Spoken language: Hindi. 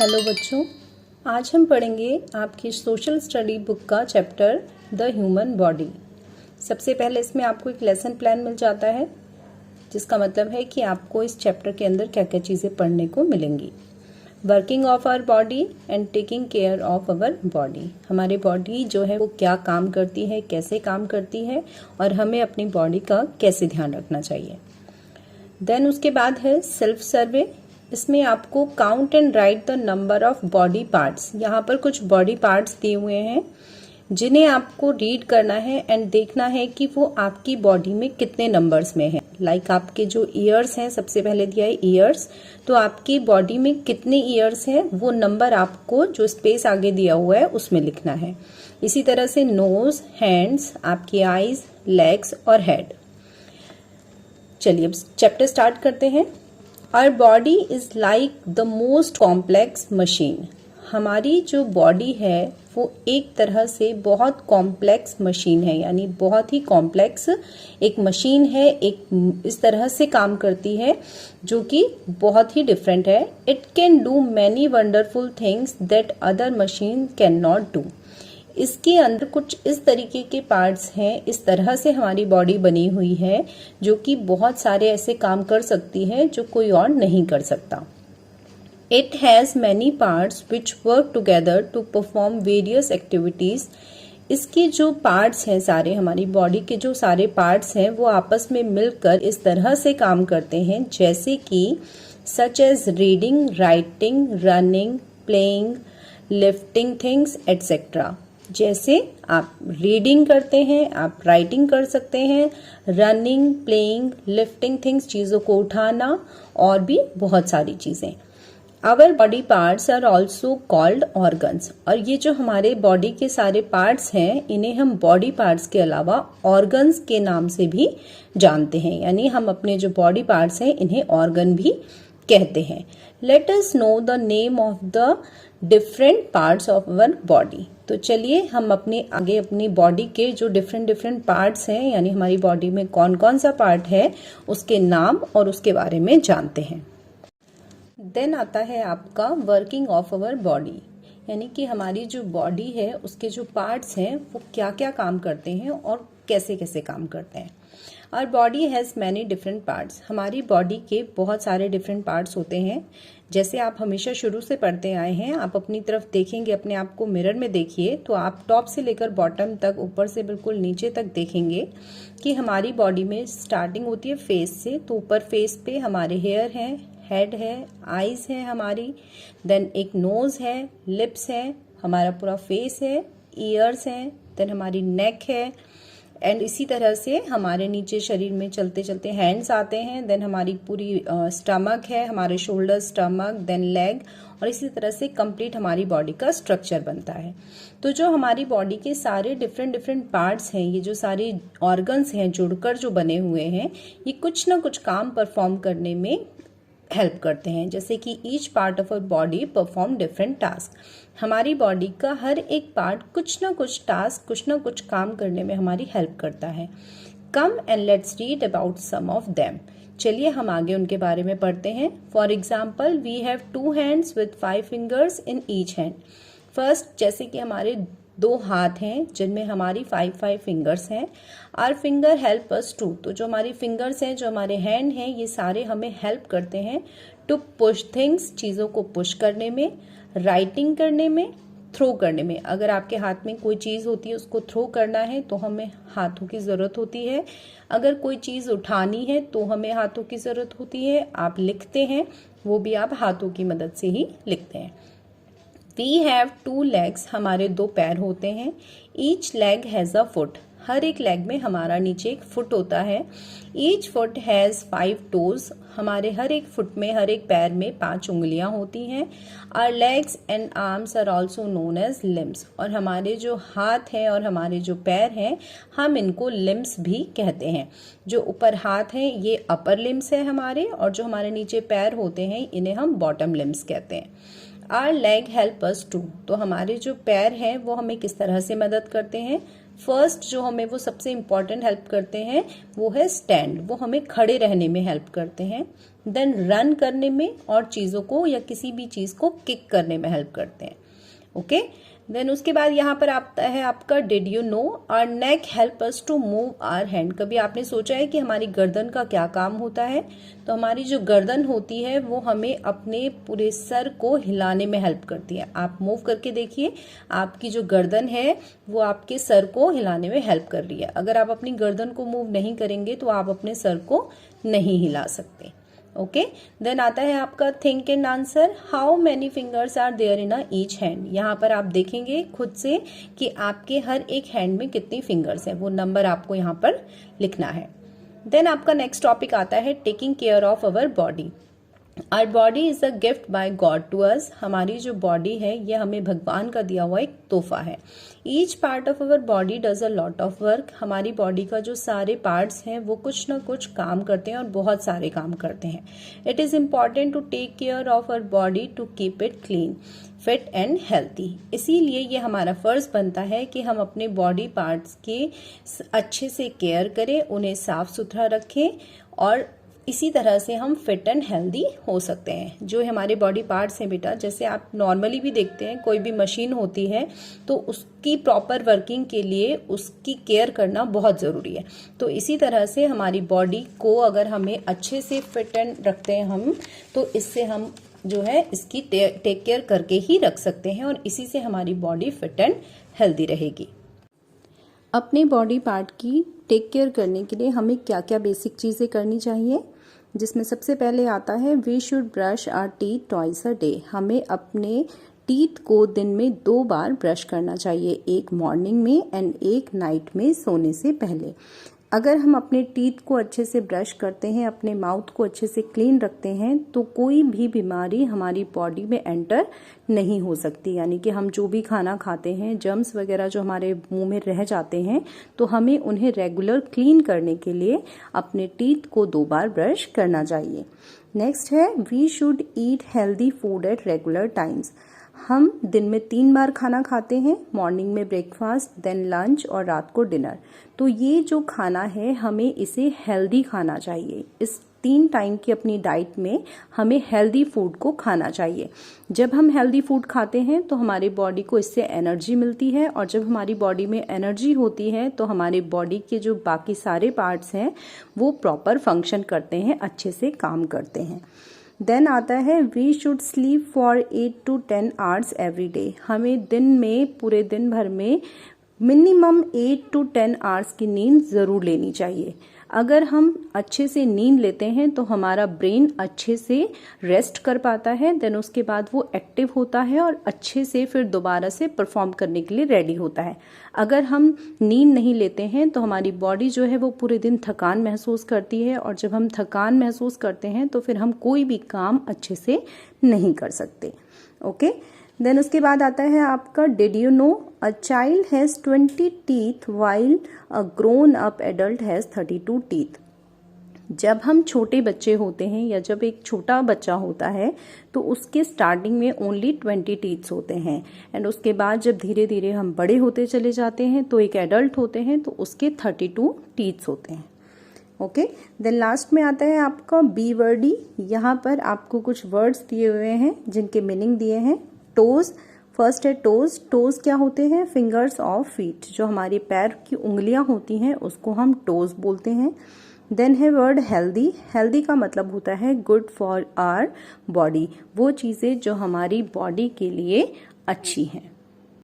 हेलो बच्चों, आज हम पढ़ेंगे आपकी सोशल स्टडी बुक का चैप्टर द ह्यूमन बॉडी। सबसे पहले इसमें आपको एक लेसन प्लान मिल जाता है, जिसका मतलब है कि आपको इस चैप्टर के अंदर क्या क्या चीज़ें पढ़ने को मिलेंगी। Working of our body and taking care of our body. हमारी बॉडी जो है वो क्या काम करती है, कैसे काम करती है और हमें अपनी बॉडी का कैसे ध्यान रखना चाहिए। देन उसके बाद है सेल्फ सर्वे। इसमें आपको count and right the number of body parts. यहाँ पर कुछ बॉडी पार्ट्स दिए हुए हैं जिन्हें आपको रीड करना है एंड देखना है कि वो आपकी बॉडी में कितने नंबर्स में है। लाइक आपके जो ईयर्स हैं, सबसे पहले दिया है ईयर्स, तो आपकी बॉडी में कितने ईयर्स हैं वो नंबर आपको जो स्पेस आगे दिया हुआ है उसमें लिखना है। इसी तरह से नोज, हैंड्स, आपकी आईज, लेग्स और हेड। चलिए अब चैप्टर स्टार्ट करते हैं। Our body is like the most complex machine। हमारी जो बॉडी है वो एक तरह से बहुत कॉम्प्लेक्स मशीन है, यानी बहुत ही कॉम्प्लेक्स एक मशीन है, एक इस तरह से काम करती है जो कि बहुत ही डिफरेंट है। It can do many wonderful things that other machine can not do. इसके अंदर कुछ इस तरीके के पार्ट्स हैं, इस तरह से हमारी बॉडी बनी हुई है जो कि बहुत सारे ऐसे काम कर सकती है जो कोई और नहीं कर सकता। It has many parts which work together to perform various activities. इसके जो पार्ट्स हैं, सारे हमारी बॉडी के जो सारे पार्ट्स हैं वो आपस में मिलकर इस तरह से काम करते हैं जैसे कि such as reading, writing, running, playing, lifting things etcetera. जैसे आप रीडिंग करते हैं, आप राइटिंग कर सकते हैं, रनिंग, प्लेइंग, लिफ्टिंग थिंग्स, चीज़ों को उठाना और भी बहुत सारी चीज़ें। Our body parts are also called organs. और ये जो हमारे बॉडी के सारे पार्ट्स हैं इन्हें हम बॉडी पार्ट्स के अलावा ऑर्गन्स के नाम से भी जानते हैं, यानी हम अपने जो बॉडी पार्ट्स हैं इन्हें ऑर्गन भी कहते हैं। Let us know the name of the different parts of our body. तो चलिए हम अपनी बॉडी के जो डिफरेंट पार्ट्स हैं, यानी हमारी बॉडी में कौन कौन सा पार्ट है उसके नाम और उसके बारे में जानते हैं। देन आता है आपका वर्किंग ऑफ अवर बॉडी, यानी कि हमारी जो बॉडी है उसके जो पार्ट्स हैं वो क्या क्या काम करते हैं और कैसे कैसे काम करते हैं। Our body has many different parts. हमारी बॉडी के बहुत सारे डिफरेंट पार्ट्स होते हैं। जैसे आप हमेशा शुरू से पढ़ते आए हैं, आप अपनी तरफ देखेंगे, अपने आप को मिरर में देखिए तो आप टॉप से लेकर बॉटम तक, ऊपर से बिल्कुल नीचे तक देखेंगे कि हमारी बॉडी में स्टार्टिंग होती है फेस से। तो ऊपर फेस पे हमारे हेयर हैं, हेड है, आईज है हमारी, देन एक नोज है, लिप्स है, हमारा पूरा फेस है, ईयर्स हैं, देन हमारी नेक है एंड इसी तरह से हमारे नीचे शरीर में चलते चलते हैंड्स आते हैं, देन हमारी पूरी स्टमक है, हमारे शोल्डर, स्टमक, देन लेग, और इसी तरह से कंप्लीट हमारी बॉडी का स्ट्रक्चर बनता है। तो जो हमारी बॉडी के सारे डिफरेंट पार्ट्स हैं, ये जो सारे ऑर्गन्स हैं जुड़कर जो बने हुए हैं, ये कुछ ना कुछ काम परफॉर्म करने में हेल्प करते हैं। जैसे कि each part of our body perform different task. हमारी बॉडी का हर एक पार्ट कुछ ना कुछ टास्क, कुछ ना कुछ काम करने में हमारी हेल्प करता है। Come and let's read about some of them. चलिए हम आगे उनके बारे में पढ़ते हैं। For example, we have 2 hands with 5 fingers in each hand. First, जैसे कि हमारे 2 हाथ हैं जिनमें हमारी 5 फिंगर्स हैं। Our finger help us to. तो जो हमारी फिंगर्स हैं, जो हमारे हैंड हैं, ये सारे हमें हेल्प करते हैं टू पुश थिंग्स, चीज़ों को पुश करने में, राइटिंग करने में, थ्रो करने में। अगर आपके हाथ में कोई चीज़ होती है उसको थ्रो करना है तो हमें हाथों की ज़रूरत होती है। अगर कोई चीज़ उठानी है तो हमें हाथों की ज़रूरत होती है। आप लिखते हैं वो भी आप हाथों की मदद से ही लिखते हैं। We have 2 legs। हमारे 2 पैर होते हैं। Each leg has a foot. हर एक लेग में हमारा नीचे एक फुट होता है। Each foot has 5 toes। हमारे हर एक फुट में, हर एक पैर में 5 उंगलियां होती हैं। Our legs and arms are also known as limbs. और हमारे जो हाथ हैं और हमारे जो पैर हैं, हम इनको लिम्स भी कहते हैं। जो ऊपर हाथ हैं ये अपर लिम्स है हमारे, और जो हमारे नीचे पैर होते हैं इन्हें हम बॉटम लिम्स कहते हैं। Our leg help us to. तो हमारे जो पैर हैं वो हमें किस तरह से मदद करते हैं। फर्स्ट जो हमें वो सबसे इम्पॉर्टेंट हेल्प करते हैं वो है स्टैंड। वो हमें खड़े रहने में हेल्प करते हैं। देन रन करने में और चीज़ों को या किसी भी चीज़ को किक करने में हेल्प करते हैं। ओके, देन उसके बाद यहाँ पर आता है आपका did you know our neck help us to move our hand. कभी आपने सोचा है कि हमारी गर्दन का क्या काम होता है? तो हमारी जो गर्दन होती है वो हमें अपने पूरे सर को हिलाने में हेल्प करती है। आप मूव करके देखिए, आपकी जो गर्दन है वो आपके सर को हिलाने में हेल्प कर रही है। अगर आप अपनी गर्दन को मूव नहीं करेंगे तो आप अपने सर को नहीं हिला सकते। ओके, देन आता है आपका think and answer. How many fingers are there in each hand. यहाँ पर आप देखेंगे खुद से कि आपके हर एक हैंड में कितनी फिंगर्स हैं, वो नंबर आपको यहाँ पर लिखना है। देन आपका नेक्स्ट टॉपिक आता है taking care of our body. Our body is a gift by God to us. हमारी जो बॉडी है ये हमें भगवान का दिया हुआ एक तोहफा है। Each part of our body does a lot of work. हमारी बॉडी का जो सारे पार्ट्स हैं वो कुछ ना कुछ काम करते हैं और बहुत सारे काम करते हैं। It is important to take care of our body to keep it clean, fit and healthy. इसीलिए ये हमारा फर्ज बनता है कि हम अपने बॉडी पार्ट्स के अच्छे से केयर करें, उन्हें साफ सुथरा रखें और इसी तरह से हम फिट एंड हेल्दी हो सकते हैं। जो हमारे बॉडी पार्ट्स हैं बेटा, जैसे आप नॉर्मली भी देखते हैं कोई भी मशीन होती है तो उसकी प्रॉपर वर्किंग के लिए उसकी केयर करना बहुत ज़रूरी है। तो इसी तरह से हमारी बॉडी को अगर हमें अच्छे से फिट एंड रखते हैं हम, तो इससे हम जो है इसकी टेक केयर करके ही रख सकते हैं और इसी से हमारी बॉडी फिट एंड हेल्दी रहेगी। अपने बॉडी पार्ट की टेक केयर करने के लिए हमें क्या क्या बेसिक चीज़ें करनी चाहिए, जिसमें सबसे पहले आता है we should brush our teeth twice a day. हमें अपने टीथ को दिन में 2 बार ब्रश करना चाहिए, एक मॉर्निंग में एंड एक नाइट में सोने से पहले। अगर हम अपने टीथ को अच्छे से ब्रश करते हैं, अपने माउथ को अच्छे से क्लीन रखते हैं, तो कोई भी बीमारी हमारी बॉडी में एंटर नहीं हो सकती। यानी कि हम जो भी खाना खाते हैं, जर्म्स वगैरह जो हमारे मुंह में रह जाते हैं, तो हमें उन्हें रेगुलर क्लीन करने के लिए अपने टीथ को 2 बार ब्रश करना चाहिए। नेक्स्ट है we should eat healthy food at regular times. हम दिन में 3 बार खाना खाते हैं, मॉर्निंग में ब्रेकफास्ट, देन लंच और रात को डिनर। तो ये जो खाना है हमें इसे हेल्दी खाना चाहिए। इस 3 टाइम की अपनी डाइट में हमें हेल्दी फूड को खाना चाहिए। जब हम हेल्दी फूड खाते हैं तो हमारी बॉडी को इससे एनर्जी मिलती है और जब हमारी बॉडी में एनर्जी होती है तो हमारी बॉडी के जो बाकी सारे पार्ट्स हैं वो प्रॉपर फंक्शन करते हैं, अच्छे से काम करते हैं। देन आता है we should sleep for 8 to 10 hours every day. हमें दिन में पूरे दिन भर में मिनिमम 8 to 10 आवर्स की नींद ज़रूर लेनी चाहिए। अगर हम अच्छे से नींद लेते हैं तो हमारा ब्रेन अच्छे से रेस्ट कर पाता है, देन उसके बाद वो एक्टिव होता है और अच्छे से फिर दोबारा से परफॉर्म करने के लिए रेडी होता है। अगर हम नींद नहीं लेते हैं तो हमारी बॉडी जो है वो पूरे दिन थकान महसूस करती है और जब हम थकान महसूस करते हैं तो फिर हम कोई भी काम अच्छे से नहीं कर सकते। ओके, देन उसके बाद आता है आपका did you no a child has 20 teeth while a grown up adult has 32 teeth. जब हम छोटे बच्चे होते हैं या जब एक छोटा बच्चा होता है तो उसके स्टार्टिंग में ओनली 20 टीथ्स होते हैं एंड उसके बाद जब धीरे धीरे हम बड़े होते चले जाते हैं तो एक एडल्ट होते हैं तो उसके 32 टीथ्स होते हैं। ओके, देन लास्ट में आता है आपका बी वर्डी। यहाँ पर आपको कुछ वर्ड्स दिए हुए हैं जिनके मीनिंग दिए हैं। टोज, फर्स्ट है टोज। टोज क्या होते हैं? Fingers of feet. जो हमारे पैर की उंगलियां होती हैं उसको हम टोज बोलते हैं। देन है वर्ड हेल्दी। हेल्दी का मतलब होता है गुड फॉर आवर बॉडी, वो चीज़ें जो हमारी बॉडी के लिए अच्छी हैं।